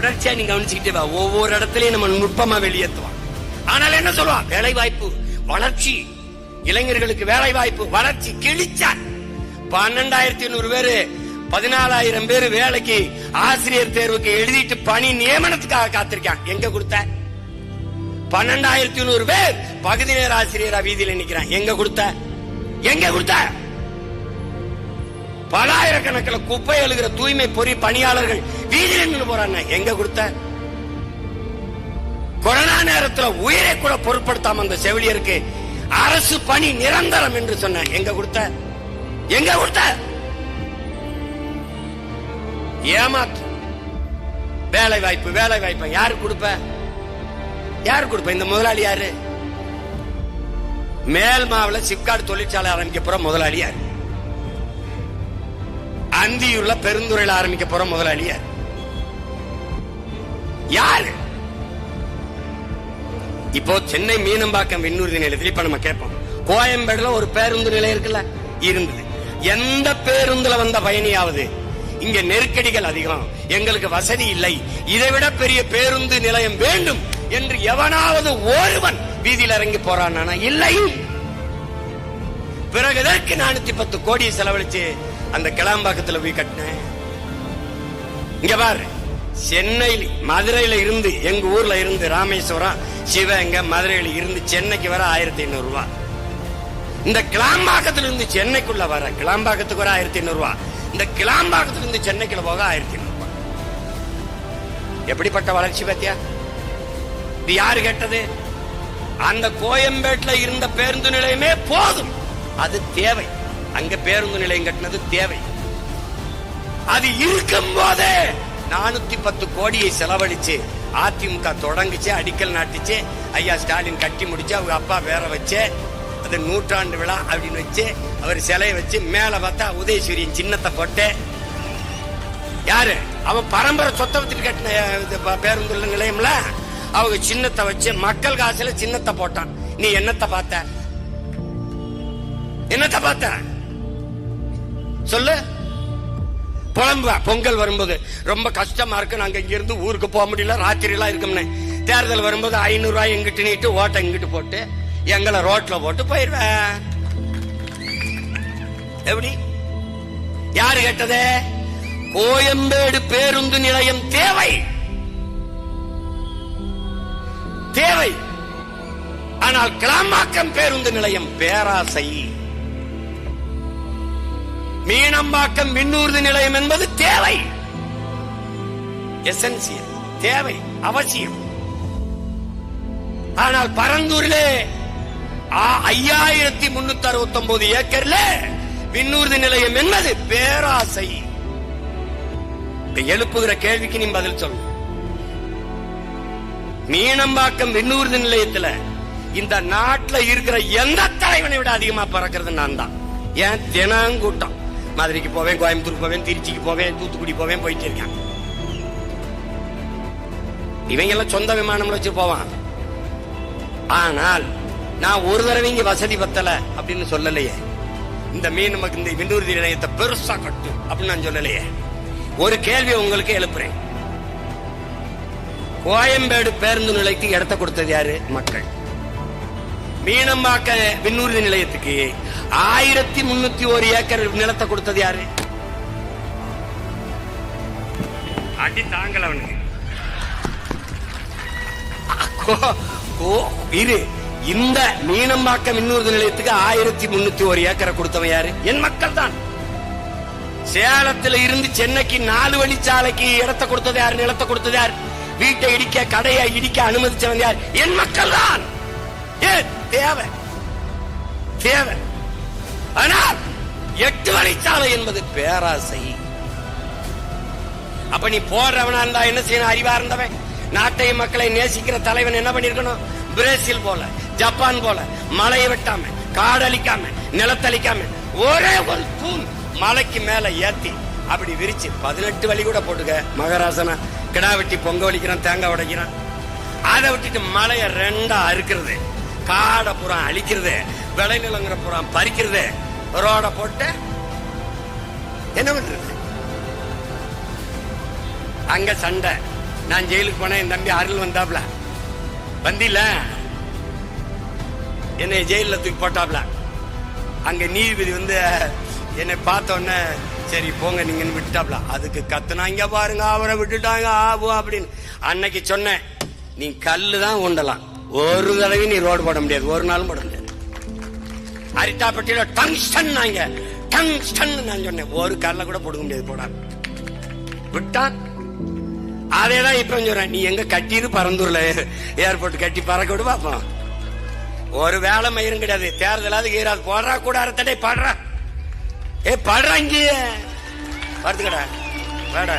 தொடர்ச்சியா நீங்க கவனிச்சுக்கிட்டே வா. ஒவ்வொரு இடத்துலயும் நம்ம நுட்பமா வெளியேற்றுவோம். ஆனால் என்ன சொல்லுவான்? வேலை வாய்ப்பு, வளர்ச்சி, இளைஞர்களுக்கு வேலை வாய்ப்பு, வளர்ச்சி. கிழிச்சான். 12,500 பேரு 14,000 பேரு வேலைக்கு ஆசிரியர் தேர்வுக்கு எழுதிட்டு பணி நியமனத்துக்காக காத்திருக்கான். எங்க கொடுத்த? 12,500 பேர் பகுதி நேர ஆசிரியரா வீதியில் நிக்கிறான். எங்க கொடுத்த? எங்க கொடுத்த? பலாயிரக்கணக்கில் குப்பை எழுகிற தூய்மை பொறி பணியாளர்கள் வீதியில் நின்று போறாங்க. எங்க கொடுத்த? கொரோனா நேரத்தில் உயிரை கூட பொருட்படுத்தாம அந்த செவிலியருக்கு அரசு பணி நிரந்தரம் என்று சொன்ன. எங்க கொடுத்த? எங்க கொடுத்த? ஏமாற்று. வேலை வாய்ப்பு, வேலை வாய்ப்பு யாரு கொடுப்ப? யாரு கொடுப்ப? இந்த முதலாளி யாரு? மேல் மாவட்ட சிப்காட் தொழிற்சாலை ஆரம்பிக்க போற முதலாளி யாரு? அந்தியூர்ல பெருந்துறையில் ஆரம்பிக்க போற முதலாளி யாரு? யாரு? இப்போ சென்னை மீனம்பாக்கம் விண்ணூர்தி நிலையத்தில் இப்ப நம்ம கேட்போம். கோயம்பேடுல ஒரு பேருந்து நிலையம் இருக்குல்ல, இருந்தது. எந்த பேருந்துல வந்த பயணியாவது இங்க நெருக்கடிகள் அதிகம், எங்களுக்கு வசதி இல்லை, இதைவிட பெரிய பேருந்து நிலையம் வேண்டும் என்று எவனாவது ஒருவன் வீதியில் இறங்கி போறான்? இல்லை. பிறகு இதற்கு 410 கோடியை செலவழிச்சு அந்த கிளாம்பாக்கத்தில் போய் கட்டினேன். இங்க பாரு, சென்னை மதுரையில இருந்து, எங்க ஊர்ல இருந்து ராமேஸ்வரம், சிவகங்கை, மதுரையில இருந்து சென்னைக்கு வர 1,500 ரூபாய். இந்த கிளாம்பாக்கத்துல இருந்து சென்னைக்குள்ள வர, கிளாம்பாக்கத்துக்கு வர 1,500 ரூபாய். இந்த கிளாம்பாக்கத்துல இருந்து சென்னைக்குள்ள போக 1,500 ரூபாய். எப்படிப்பட்ட வளர்ச்சி பத்தியா? இது யாரு கேட்டது? அந்த கோயம்பேட்டுல இருந்த பேருந்து நிலையமே போதும், அது தேவை. அங்க பேருந்து நிலையம் கட்டினது தேவை. அது இருக்கும் போதே 410 கோடியை செலவழிச்சு அதிமுக தொடங்குச்சு, அடிக்கல் நாட்டுச்சு. ஐயா ஸ்டாலின் கட்டி முடிச்சு, அவங்க அப்பா வேற வச்சு, அது 100ஆண்டு விழா அப்படின்னு வச்சு, அவர் சிலையை வச்சு, மேல பார்த்தா உதயசூரியன் சின்னத்தை போட்டு, யாரு அவன் பரம்பரை சொத்தை வச்சுட்டு கட்டின பேருந்து நிலையம்ல, அவங்க சின்னத்தை வச்சு மக்கள் காசுல சின்னத்தை போட்டான். நீ என்னத்தை பார்த்த? என்னத்தை பார்த்த சொல்லு. புலம்புவா பொங்கல் வரும்போது, ரொம்ப கஷ்டமா இருக்கு, நாங்க இங்க இருந்து ஊருக்கு போக முடியல, ராத்திரி எல்லாம் இருக்கும்னு. தேர்தல் வரும்போது 500 ரூபாய் எங்கிட்டு நீட்டு ஓட்ட இங்கிட்டு போட்டு எங்களை ரோட்ல போட்டு போயிருவேன். எப்படி? யாரு கேட்டதே? கோயம்பேடு பேருந்து நிலையம் தேவை, தேவை. ஆனால் கிளாம்பாக்கம் பேருந்து நிலையம் பேராசை. மீனம்பாக்கம் விண்ணூர்தி நிலையம் என்பது தேவை, எசென்சியல், தேவை, அவசியம். ஆனால் பரந்தூரிலே 5,369 ஏக்கர்ல விண்ணூர்தி நிலையம் என்பது பேராசை. எழுப்புகிற கேள்விக்கு நீ பதில் சொல்லு. மீனம்பாக்கம் விண்ணூர்தி நிலையத்துல இந்த நாட்டில் இருக்கிற எந்த தலைவனை விட அதிகமா பறக்கிறது நான் தான். ஏன்? தினங்கூட்டம். மதுரைக்கு போவேன், கோயம்புத்தூருக்கு போவேன், திருச்சிக்கு போவேன், தூத்துக்குடி போவேன், போயிட்டு இருக்கான். இவங்க எல்லாம் சொந்த விமானம் வச்சு போவான். ஆனால் நான் ஒரு தடவை இங்க வசதி பத்தல அப்படின்னு சொல்லலையே. இந்த இந்த விண்ணூர்தி நிலையத்தை பெருசா கட்டு அப்படின்னு நான் சொல்லலையே. ஒரு கேள்வி உங்களுக்கு எழுப்புறேன். கோயம்பேடு பேருந்து நிலையத்துக்கு இடத்த கொடுத்தது யாரு? மக்கள். மீனம்பாக்க விண்ணூர்தி நிலையத்துக்கு 1,301 ஏக்கர் நிலத்தை கொடுத்தது யாரு? அடி தாங்கல அவனுக்கு. இந்த மீனம்பாக்க விண்ணூர்தி நிலையத்துக்கு 1,301 ஏக்கரை கொடுத்தவன் யாரு? என் மக்கள் தான். சேலத்துல இருந்து சென்னைக்கு 4 வழிச்சாலைக்கு இடத்தை கொடுத்தது யாரு? நிலத்தை கொடுத்தது யாரு? வீட்டை இடிக்க, கடையை இடிக்க அனுமதிச்சவன் யார்? என் மக்கள் தான். தேவை, தேவை. ஆனால் 8 வழிச்சாலை என்பது பேராசை. அப்ப நீ போடுறவனா இருந்தா என்ன செய்யணும்? அறிவா இருந்தவன், நாட்டையும் மக்களை நேசிக்கிற தலைவன் என்ன பண்ணிருக்கணும்? பிரேசில் போல, ஜப்பான் போல மலையை வெட்டாம, காடழிக்காம, நிலத்தளிக்காம, ஒரே ஒரு தூண் மலைக்கு மேல ஏத்தி அப்படி விரிச்சு 18 வழி கூட போட்டுக்க. மகாராசனா கிடா வெட்டி பொங்க வலிக்கிறான், தேங்காய் உடைக்கிறான். அதை விட்டுட்டு மலைய 2ஆ அறுக்கிறது, காடை புறா அழிக்கிறது, விளைநிலங்கிற புறா பறிக்கிறது, ரோட போட்டு என்ன பண்றது? அங்க சண்டை, நான் ஜெயிலுக்கு போனேன், என் தம்பி அருள் வந்தாப்ல, வந்தில என்னை ஜெயில தூக்கி போட்டாப்ல. அங்க நீதிபதி வந்து என்னை பார்த்த உடனே சரி போங்க நீங்கன்னு விட்டுட்டாப்ல. அதுக்கு கத்துனாங்க பாருங்க, அவரை விட்டுட்டாங்க ஆகும் அப்படின்னு. அன்னைக்கு சொன்னேன், நீ கல்லு தான் உண்டலாம், ஒரு தடவை நீ ரோடு போட முடியாது, ஒரு நாளும் போட முடியாது. அரிட்டாப்பட்டியில டங்ஸ்டன் டங்ஸ்டன் நான் சொன்னேன், ஒரு கல்ல கூட போட முடியாது, போடாது விட்டான். அதேதான் இப்ப சொல்றேன், நீ எங்க கட்டிடு பரந்தூர்ல ஏர்போர்ட் கட்டி பறக்க விடு பாப்போம். ஒரு வேலை மயிரும் கிடையாது, தேர்தலாவது ஈராது. போடுறா கூட அறத்தடை பாடுறா, ஏ பாடுறா, இங்கே படுத்துக்கடா வேடா.